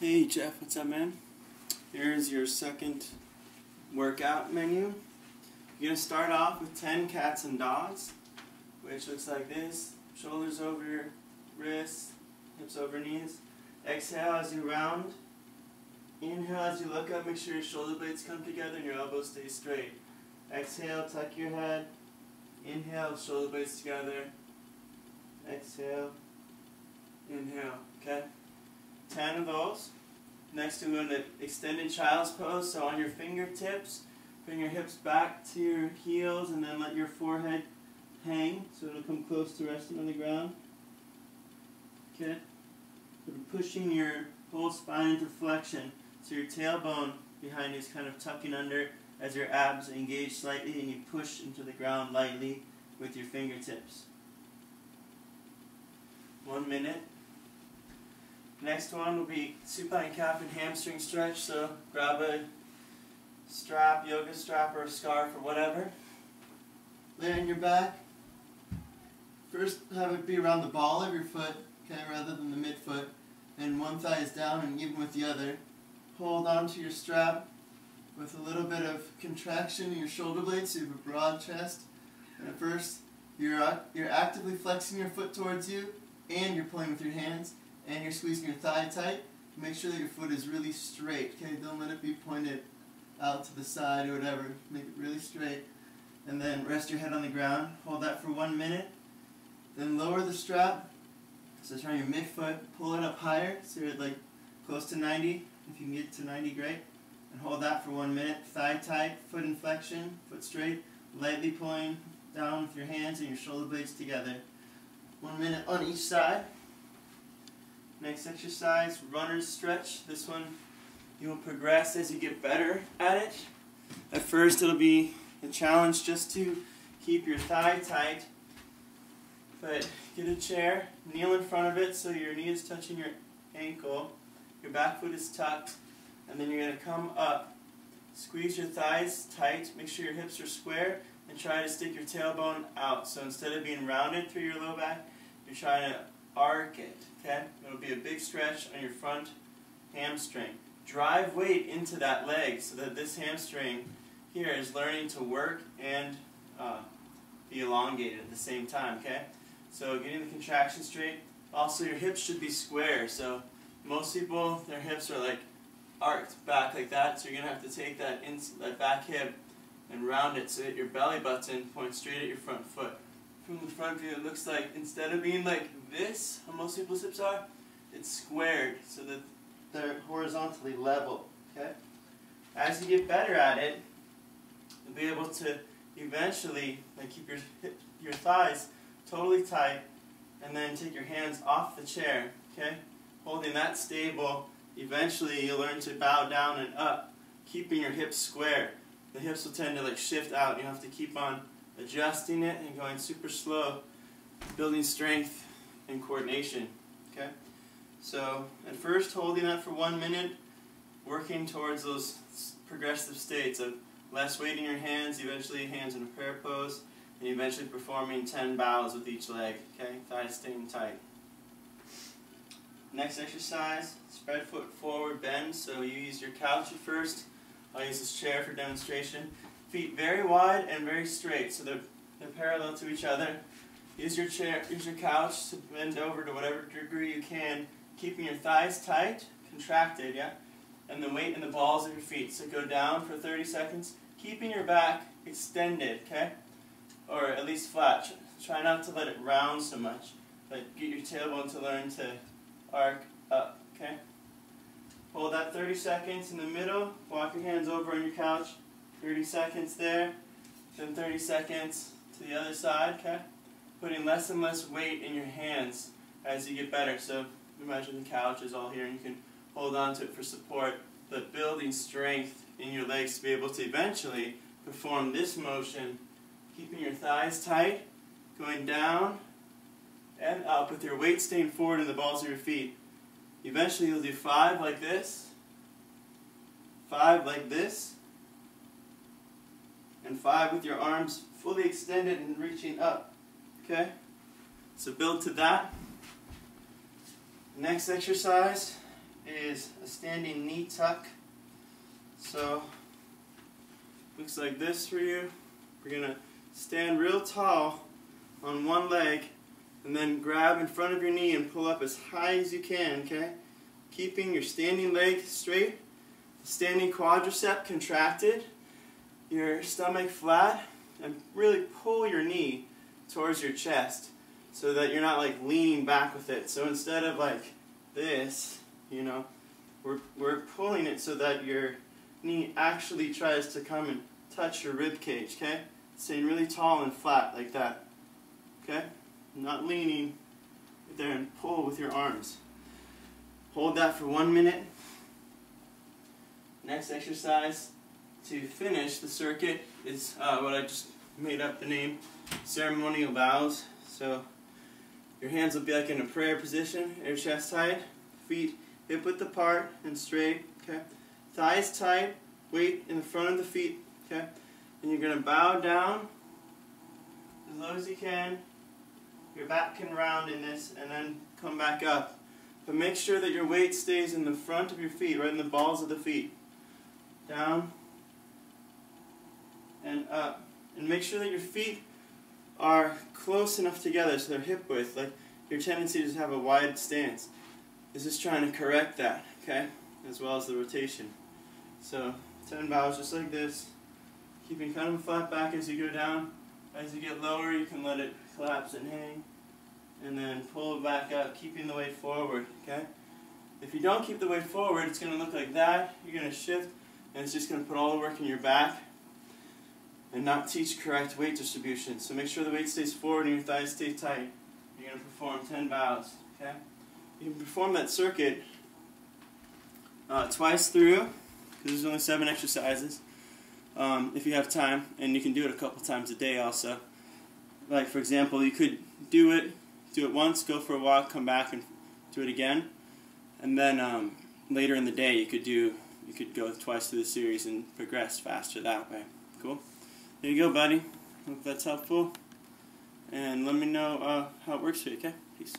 Hey Jeff, what's up, man? Here's your second workout menu. You're going to start off with 10 cats and dogs, which looks like this. Shoulders over your wrists, hips over knees. Exhale as you round. Inhale as you look up, make sure your shoulder blades come together and your elbows stay straight. Exhale, tuck your head. Inhale, shoulder blades together. Exhale, inhale, okay? 10 of those. Next we're going to extended child's pose, so on your fingertips, bring your hips back to your heels and then let your forehead hang so it'll come close to resting on the ground. Okay? Sort of pushing your whole spine into flexion, so your tailbone behind you is kind of tucking under as your abs engage slightly and you push into the ground lightly with your fingertips. 1 minute. Next one will be supine calf and hamstring stretch, so grab a strap, yoga strap or a scarf or whatever. Lay on your back. First have it be around the ball of your foot, okay, rather than the midfoot, and one thigh is down and even with the other. Hold on to your strap with a little bit of contraction in your shoulder blades so you have a broad chest. And at first, you're actively flexing your foot towards you, and you're pulling with your hands, and you're squeezing your thigh tight. Make sure that your foot is really straight, okay? Don't let it be pointed out to the side or whatever. Make it really straight. And then rest your head on the ground. Hold that for 1 minute. Then lower the strap. So try your midfoot, pull it up higher, so you're at like close to 90. If you can get to 90, great. And hold that for 1 minute. Thigh tight, foot in flexion, foot straight. Lightly pulling down with your hands and your shoulder blades together. 1 minute on each side. Next exercise, runner's stretch. This one you will progress as you get better at it. At first it'll be a challenge just to keep your thigh tight, but get a chair, kneel in front of it so your knee is touching your ankle, your back foot is tucked, and then you're going to come up. Squeeze your thighs tight, make sure your hips are square, and try to stick your tailbone out. So instead of being rounded through your low back, you're trying to arc it, okay? It'll be a big stretch on your front hamstring. Drive weight into that leg so that this hamstring here is learning to work and be elongated at the same time, okay? So getting the contraction straight. Also, your hips should be square. So most people, their hips are like arced back like that, so you're going to have to take that back hip and round it so that your belly button points straight at your front foot. From the front view, it looks like instead of being like this, how most people's hips are, it's squared so that they're horizontally level, okay? As you get better at it, you'll be able to eventually keep your thighs totally tight and then take your hands off the chair, okay? Holding that stable, eventually you'll learn to bow down and up, keeping your hips square. The hips will tend to shift out and you have to keep on adjusting it and going super slow, building strength and coordination, okay? So at first holding that for 1 minute, working towards those progressive states of less weight in your hands, eventually hands in a prayer pose, and eventually performing 10 bows with each leg, okay? Thighs staying tight. Next exercise, spread foot forward bend, so you use your couch at first. I'll use this chair for demonstration. Feet very wide and very straight, so they're parallel to each other. Use your chair, use your couch to bend over to whatever degree you can, keeping your thighs tight, contracted, yeah? And the weight in the balls of your feet. So go down for 30 seconds, keeping your back extended, okay? Or at least flat. Try not to let it round so much, but get your tailbone to learn to arc up, okay? Hold that 30 seconds in the middle, walk your hands over on your couch, 30 seconds there, then 30 seconds to the other side, okay? Putting less and less weight in your hands as you get better. So imagine the couch is all here and you can hold on to it for support, but building strength in your legs to be able to eventually perform this motion, keeping your thighs tight, going down and up with your weight staying forward in the balls of your feet. Eventually you'll do 5 like this, 5 like this, and 5 with your arms fully extended and reaching up, okay? So build to that. Next exercise, is a standing knee tuck. So, looks like this for you. We're going to stand real tall on one leg and then grab in front of your knee and pull up as high as you can, okay? Keeping your standing leg straight, standing quadricep contracted, your stomach flat, and really pull your knee towards your chest so that you're not like leaning back with it. So instead of like this, you know, we're pulling it so that your knee actually tries to come and touch your rib cage, okay? Staying really tall and flat like that, okay? Not leaning there, and pull with your arms. Hold that for 1 minute. Next exercise to finish the circuit is what I just made up the name, ceremonial bows. So your hands will be like in a prayer position, your chest tight, feet hip width apart and straight, okay? Thighs tight, weight in the front of the feet, okay? And you're going to bow down as low as you can. Your back can round in this and then come back up. But make sure that your weight stays in the front of your feet, right in the balls of the feet. Down and up. And make sure that your feet are close enough together so they're hip width. Like your tendency to have a wide stance. This is trying to correct that, okay? As well as the rotation. So 10 bows just like this. Keeping kind of a flat back as you go down. As you get lower, you can let it collapse and hang. And then pull it back up, keeping the weight forward, okay? If you don't keep the weight forward, it's going to look like that. You're going to shift, and it's just going to put all the work in your back and not teach correct weight distribution. So make sure the weight stays forward and your thighs stay tight. You're going to perform 10 bows, okay? You can perform that circuit twice through, because there's only 7 exercises, if you have time, and you can do it a couple times a day also. Like for example, you could do it once, go for a walk, come back and do it again, and then later in the day you could go twice through the series and progress faster that way. Cool? There you go, buddy. Hope that's helpful, and let me know how it works for you, okay? Peace.